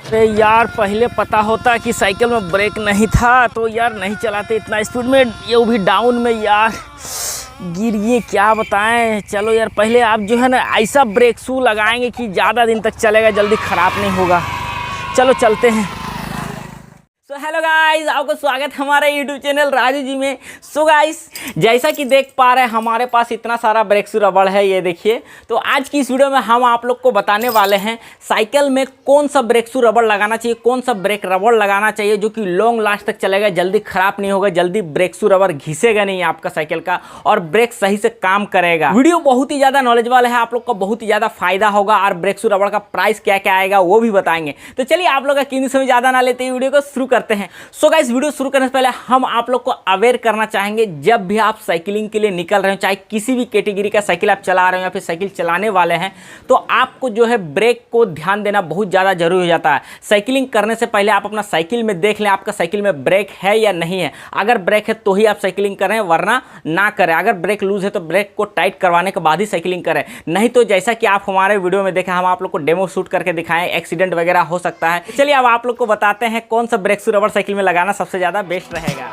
अरे यार, पहले पता होता कि साइकिल में ब्रेक नहीं था तो यार नहीं चलाते इतना स्पीड में, ये भी डाउन में। यार गिर गए, क्या बताएं। चलो यार, पहले आप जो है ना ऐसा ब्रेक शू लगाएंगे कि ज़्यादा दिन तक चलेगा, जल्दी ख़राब नहीं होगा। चलो चलते हैं। सो हेलो गाइस, आपको स्वागत है हमारे यूट्यूब चैनल राजू जी में। सो गाइस, जैसा कि देख पा रहे हैं हमारे पास इतना सारा ब्रेक शू रबड़ है, ये देखिए। तो आज की इस वीडियो में हम आप लोग को बताने वाले हैं साइकिल में कौन सा ब्रेक शू रबड़ लगाना चाहिए, कौन सा ब्रेक रबड़ लगाना चाहिए जो कि लॉन्ग लास्ट तक चलेगा, जल्दी ख़राब नहीं होगा, जल्दी ब्रेक शू रबड़ घिसेगा नहीं आपका साइकिल का, और ब्रेक सही से काम करेगा। वीडियो बहुत ही ज़्यादा नॉलेजेबल है, आप लोग को बहुत ही ज़्यादा फायदा होगा, और ब्रेक शू रबड़ का प्राइस क्या क्या आएगा वो भी बताएंगे। तो चलिए आप लोग का कीमती समय ज़्यादा ना लेते वीडियो को शुरू करते हैं। सो गाइस, वीडियो शुरू करने से पहले हम आप लोग को अवेयर करना चाहेंगे, जब भी आप साइकिलिंग के लिए निकल रहे हो, चाहे किसी भी कैटेगरी का साइकिल आप चला रहे हो या फिर साइकिल चलाने वाले हैं, तो आपको जो है ब्रेक को ध्यान देना बहुत ज़्यादा जरूरी हो जाता है। साइकिलिंग करने से पहले आप अपना साइकिल में देख लें आपका साइकिल में ब्रेक है या नहीं है। अगर ब्रेक है तो ही आप साइकिलिंग करें, वरना ना करें। अगर ब्रेक लूज है तो ब्रेक को टाइट करवाने के बाद ही साइकिलिंग करें, नहीं तो जैसा कि आप हमारे वीडियो में देखें, हम आप लोग को डेमो शूट करके दिखाएं, एक्सीडेंट वगैरह हो सकता है। चलिए अब आप लोग को बताते हैं कौन सा ब्रेक शू रबड़ साइकिल में लगाना सबसे ज़्यादा बेस्ट रहेगा।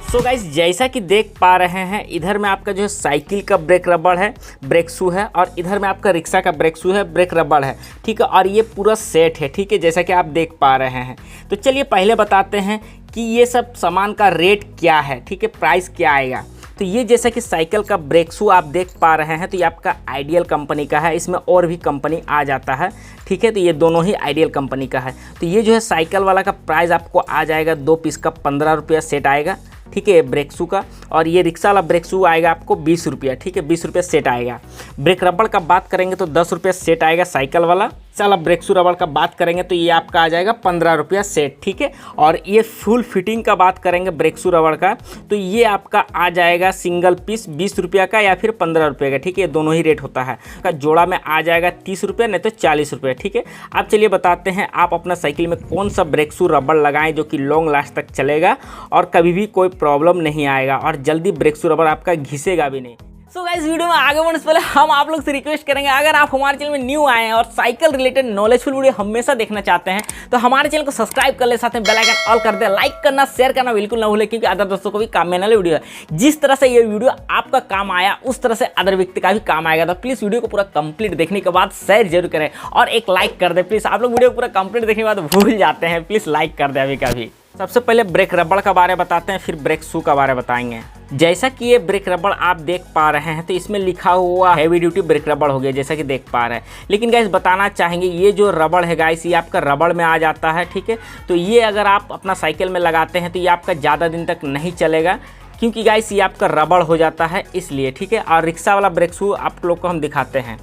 सो गाइस, जैसा कि देख पा रहे हैं, इधर में आपका जो है साइकिल का ब्रेक रबड़ है, ब्रेक शू है, और इधर में आपका रिक्शा का ब्रेक शू है, ब्रेक रबड़ है, ठीक है। और ये पूरा सेट है, ठीक है, जैसा कि आप देख पा रहे हैं। तो चलिए पहले बताते हैं कि ये सब सामान का रेट क्या है, ठीक है, प्राइस क्या आएगा। तो ये जैसा कि साइकिल का ब्रेक शू आप देख पा रहे हैं, तो ये आपका आइडियल कंपनी का है, इसमें और भी कंपनी आ जाता है, ठीक है। तो ये दोनों ही आइडियल कंपनी का है। तो ये जो है साइकिल वाला का प्राइस आपको आ जाएगा 2 पीस का 15 रुपया सेट आएगा, ठीक है, ब्रेक शू का। और ये रिक्शा वाला ब्रेक शू आएगा आपको 20 रुपया, ठीक है, 20 रुपये सेट आएगा। ब्रेक रबड़ का बात करेंगे तो 10 रुपये सेट आएगा साइकिल वाला। चलो ब्रेक शू रबड़ का बात करेंगे तो ये आपका आ जाएगा 15 रुपया सेट, ठीक है। और ये फुल फिटिंग का बात करेंगे ब्रेक शू रबड़ का, तो ये आपका आ जाएगा सिंगल पीस 20 रुपया का या फिर 15 रुपये का, ठीक है, दोनों ही रेट होता है। का जोड़ा में आ जाएगा 30 रुपये, नहीं तो 40 रुपये, ठीक है। अब चलिए बताते हैं आप अपना साइकिल में कौन सा ब्रेक शू रबड़ लगाएं जो कि लॉन्ग लास्ट तक चलेगा और कभी भी कोई प्रॉब्लम नहीं आएगा, और जल्दी ब्रेक शू रबड़ आपका घिसेगा भी नहीं। सो गाइस, वीडियो में आगे बढ़ने से पहले हम आप लोग से रिक्वेस्ट करेंगे, अगर आप हमारे चैनल में न्यू आए हैं और साइकिल रिलेटेड नॉलेजफुल वीडियो हमेशा देखना चाहते हैं, तो हमारे चैनल को सब्सक्राइब कर ले, साथ में बेल आइकन ऑल कर दे। लाइक करना, शेयर करना बिल्कुल ना भूले, क्योंकि अदर दोस्तों को भी काम में आने वाली वीडियो है। जिस तरह से ये वीडियो आपका काम आया, उस तरह से अदर व्यक्ति का भी काम आएगा। तो प्लीज़ वीडियो को पूरा कंप्लीट देखने के बाद शेयर जरूर करें और एक लाइक कर दे प्लीज़। आप लोग वीडियो पूरा कंप्लीट देखने के बाद भूल जाते हैं, प्लीज़ लाइक कर दे अभी का भी। सबसे पहले ब्रेक रबड़ का बारे बताते हैं, फिर ब्रेक शू का बारे बताएंगे। जैसा कि ये ब्रेक रबड़ आप देख पा रहे हैं, तो इसमें लिखा हुआ हैवी ड्यूटी ब्रेक रबड़ हो गया, जैसा कि देख पा रहे हैं। लेकिन गाइस बताना चाहेंगे, ये जो रबड़ है गाइस, ये आपका रबड़ में आ जाता है, ठीक है। तो ये अगर आप अपना साइकिल में लगाते हैं तो ये आपका ज़्यादा दिन तक नहीं चलेगा, क्योंकि गाइस ये आपका रबड़ हो जाता है, इसलिए, ठीक है। और रिक्शा वाला ब्रेक शू आप लोग को हम दिखाते हैं।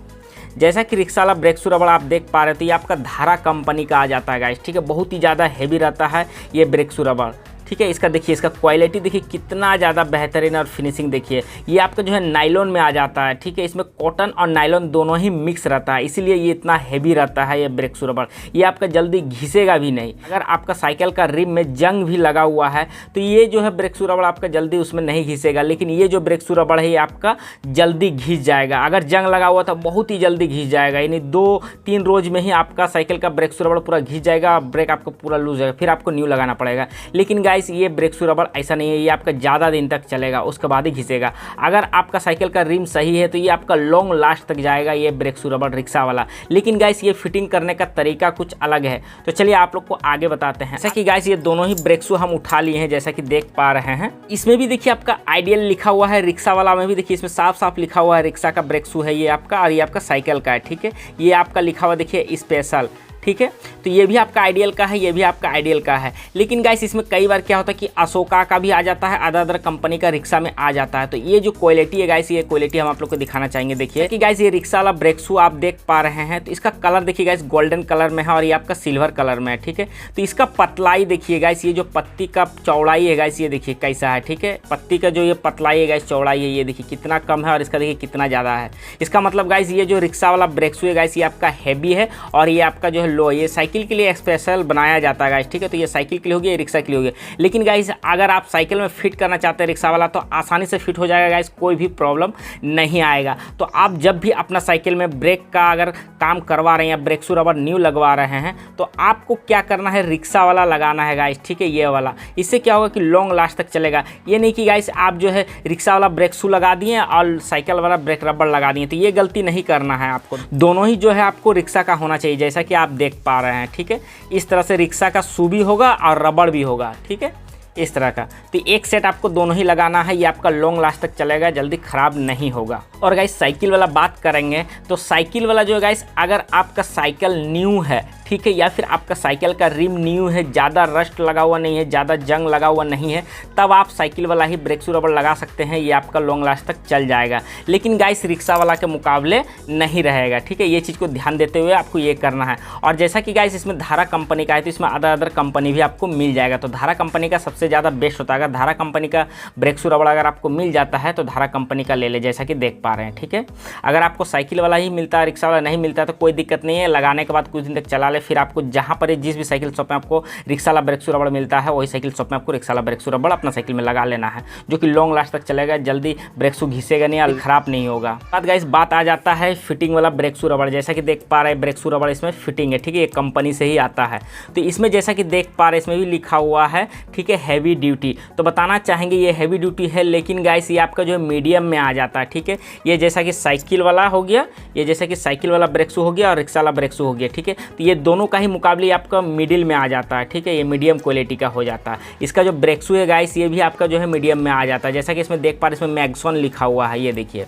जैसा कि रिक्शा वाला ब्रेक शू रबड़ आप देख पा रहे हो, तो ये आपका धारा कंपनी का आ जाता है गाइस, ठीक है। बहुत ही ज़्यादा हैवी रहता है ये ब्रेक शू रबड़, ठीक है। इसका देखिए, इसका क्वालिटी देखिए कितना ज़्यादा बेहतरीन, और फिनिशिंग देखिए। ये आपका जो है नायलॉन में आ जाता है, ठीक है। इसमें कॉटन और नायलॉन दोनों ही मिक्स रहता है, इसीलिए ये इतना हैवी रहता है ये ब्रेक शू रबड़। ये आपका जल्दी घिसेगा भी नहीं। अगर आपका साइकिल का रिम में जंग भी लगा हुआ है तो ये जो है ब्रेक शू रबड़ आपका जल्दी उसमें नहीं घिसेगा, लेकिन ये जो ब्रेक शू रबड़ है ये आपका जल्दी घिस जाएगा। अगर जंग लगा हुआ तो बहुत ही जल्दी घिस जाएगा, यानी 2-3 रोज में ही आपका साइकिल का ब्रेक शू रबड़ पूरा घिस जाएगा, ब्रेक आपको पूरा लूज जाएगा, फिर आपको न्यू लगाना पड़ेगा। लेकिन गाइस ये ब्रेक शू रबड़ ऐसा नहीं है, ये आपका ज़्यादा दिन तक चलेगा, उसके बाद ही घिसेगा। अगर आपका साइकिल का रिम सही है तो ये आपका लॉन्ग लास्ट तक जाएगा, ये ब्रेक शू रबड़ रिक्शा वाला। लेकिन गाइस ये फिटिंग करने का तरीका कुछ अलग है, तो चलिए आप लोग को आगे बताते हैं। जैसा कि गाइस ये दोनों ही ब्रेक शू हम उठा लिए हैं, जैसा कि देख पा रहे हैं। इसमें भी देखिए आपका आइडियल लिखा हुआ है, रिक्शा वाला में भी देखिए इसमें साफ साफ लिखा हुआ है रिक्शा का ब्रेक शू है ये आपका, और ये आपका साइकिल का है, ठीक है। ये आपका लिखा हुआ देखिए स्पेशल, ठीक है। तो ये भी आपका आइडियल का है, ये भी आपका आइडियल का है। लेकिन गाइस इसमें कई बार क्या होता है कि अशोका का भी आ जाता है, अदर कंपनी का रिक्शा में आ जाता है। तो ये जो क्वालिटी है गाइस, ये क्वालिटी हम आप लोग को दिखाना चाहेंगे। देखिए कि गाइस ये रिक्शा वाला ब्रेक शू आप देख पा रहे हैं, तो इसका कलर देखिए गाइस गोल्डन कलर में है और ये आपका सिल्वर कलर में है, ठीक है। तो इसका पतलाई देखिए गाइस, ये जो पत्ती का चौड़ाई है गाइस, ये देखिए कैसा है, ठीक है। पत्ती का जो ये पतलाई है गाइस, चौड़ाई है, ये देखिए कितना कम है और इसका देखिए कितना ज़्यादा है। इसका मतलब गाइस ये जो रिक्शा वाला ब्रेक शू है गाइस, ये आपका हैवी है और ये आपका जो है लो, ये साइकिल के लिए स्पेशल बनाया जाता है गाइस, ठीक है। तो ये साइकिल के लिए हो गया, रिक्शा के लिए हो गया। लेकिन गाइस अगर आप साइकिल में फिट करना चाहते हैं रिक्शा वाला तो आसानी से फिट हो जाएगा गाइस, कोई भी प्रॉब्लम नहीं आएगा। तो आप जब भी अपना साइकिल में ब्रेक का अगर काम करवा रहे हैं या ब्रेक शू रबर न्यू लगवा रहे हैं तो आपको क्या करना है, रिक्शा वाला लगाना है गाइस, ठीक है, ये वाला। इससे क्या होगा कि लॉन्ग लास्ट तक चलेगा। ये नहीं कि गाइस आप जो है रिक्शा वाला ब्रेक शू लगा दिए और साइकिल वाला ब्रेक रबर लगा दिए, तो ये गलती नहीं करना है आपको। दोनों ही जो है आपको रिक्शा का होना चाहिए, जैसा कि आप देख पा रहे हैं, ठीक है। इस तरह से रिक्शा का शू भी होगा और रबड़ भी होगा, ठीक है, इस तरह का। तो एक सेट आपको दोनों ही लगाना है, ये आपका लॉन्ग लास्ट तक चलेगा, जल्दी ख़राब नहीं होगा। और गाइस साइकिल वाला बात करेंगे तो साइकिल वाला जो है गाइस, अगर आपका साइकिल न्यू है, ठीक है, या फिर आपका साइकिल का रिम न्यू है, ज़्यादा रस्ट लगा हुआ नहीं है, ज़्यादा जंग लगा हुआ नहीं है, तब आप साइकिल वाला ही ब्रेक शू रबर लगा सकते हैं, ये आपका लॉन्ग लास्ट तक चल जाएगा। लेकिन गाइस रिक्शा वाला के मुकाबले नहीं रहेगा, ठीक है, ये चीज़ को ध्यान देते हुए आपको ये करना है। और जैसा कि गाइस इसमें धारा कंपनी का है तो इसमें अदर कंपनी भी आपको मिल जाएगा। तो धारा कंपनी का सबसे ज़्यादा बेस्ट होता है। अगर धारा कंपनी का ब्रेक शू रबर अगर आपको मिल जाता है तो धारा कंपनी का ले ले, जैसा कि देख पा रहे हैं, ठीक है। अगर आपको साइकिल वाला ही मिलता है, रिक्शा वाला नहीं मिलता है तो कोई दिक्कत नहीं है, लगाने के बाद कुछ दिन तक चला ले, फिर आपको जहाँ पर जिस भी साइकिल शॉप में आपको रिक्शा वाला ब्रेक शू रबर मिलता है वही साइकिल शॉप में आपको रिक्शा वाला ब्रेक शू रबर अपना साइकिल में लगा लेना है, जो कि लॉन्ग लास्ट तक चलेगा, जल्दी ब्रेक शू घिसेगा नहीं और खराब नहीं होगा। बाद गाइस बात आ जाता है फिटिंग वाला ब्रेक शू रबर। जैसा कि देख पा रहे हैं ब्रेक शू रबर इसमें फिटिंग है, ठीक है, ये कंपनी से ही आता है। तो इसमें जैसा कि देख पा रहे हैं इसमें भी लिखा हुआ है, ठीक है, हैवी ड्यूटी। तो बताना चाहेंगे ये हैवी ड्यूटी है, लेकिन गाइस ये आपका जो है मीडियम में आ जाता है, ठीक है। ये जैसा कि साइकिल वाला हो गया, ये जैसा कि साइकिल वाला ब्रेक शू हो गया और रिक्शा वाला ब्रेक शू हो गया, ठीक है। तो ये दोनों का ही मुकाबले आपका मिडिल में आ जाता है, ठीक है, ये मीडियम क्वालिटी का हो जाता है। इसका जो ब्रेक शू है गाइस ये भी आपका जो है मीडियम में आ जाता है। जैसा कि इसमें देख पा रहे हैं इसमें मैक्सॉन लिखा हुआ है, ये देखिए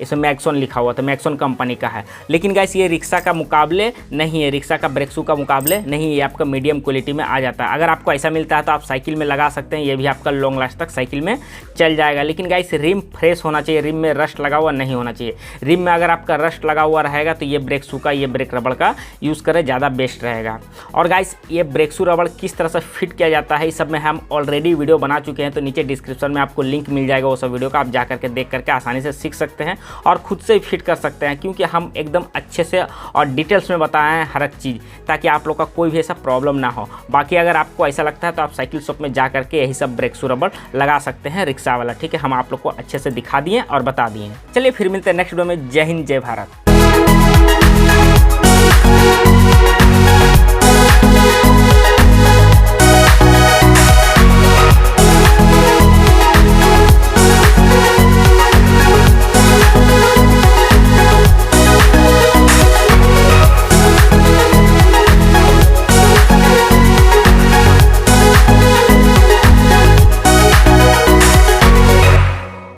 इसमें मैक्सॉन लिखा हुआ था, मैक्सॉन कंपनी का है। लेकिन गाइस ये रिक्शा का मुकाबले नहीं है, रिक्शा का ब्रेक शू का मुकाबले नहीं, ये आपका मीडियम क्वालिटी में आ जाता है। अगर आपको ऐसा मिलता है तो आप साइकिल में लगा सकते हैं, ये भी आपका लॉन्ग लास्ट तक साइकिल में चल जाएगा। लेकिन गाइस रिम फ्रेश होना चाहिए, रिम में रस्ट लगा हुआ नहीं होना चाहिए। रिम में अगर आपका रस्ट लगा हुआ रहेगा तो ये ब्रेक शू का, ये ब्रेक रबड़ का यूज़ करें, ज़्यादा बेस्ट रहेगा। और गाइस ये ब्रेक शू रबड़ किस तरह से फिट किया जाता है इस सब में हम ऑलरेडी वीडियो बना चुके हैं, तो नीचे डिस्क्रिप्शन में आपको लिंक मिल जाएगा वो सब वीडियो का, आप जा करके देख करके आसानी से सीख सकते हैं और खुद से फिट कर सकते हैं, क्योंकि हम एकदम अच्छे से और डिटेल्स में बताए हैं हर एक चीज़, ताकि आप लोग का कोई भी ऐसा प्रॉब्लम ना हो। बाकी अगर आपको ऐसा लगता है तो आप साइकिल शॉप में जा करके यही सब ब्रेक शू रबर लगा सकते हैं रिक्शा वाला, ठीक है। हम आप लोग को अच्छे से दिखा दिए और बता दिए। चलिए फिर मिलते हैं नेक्स्ट वीडियो में। जय हिंद, जय भारत।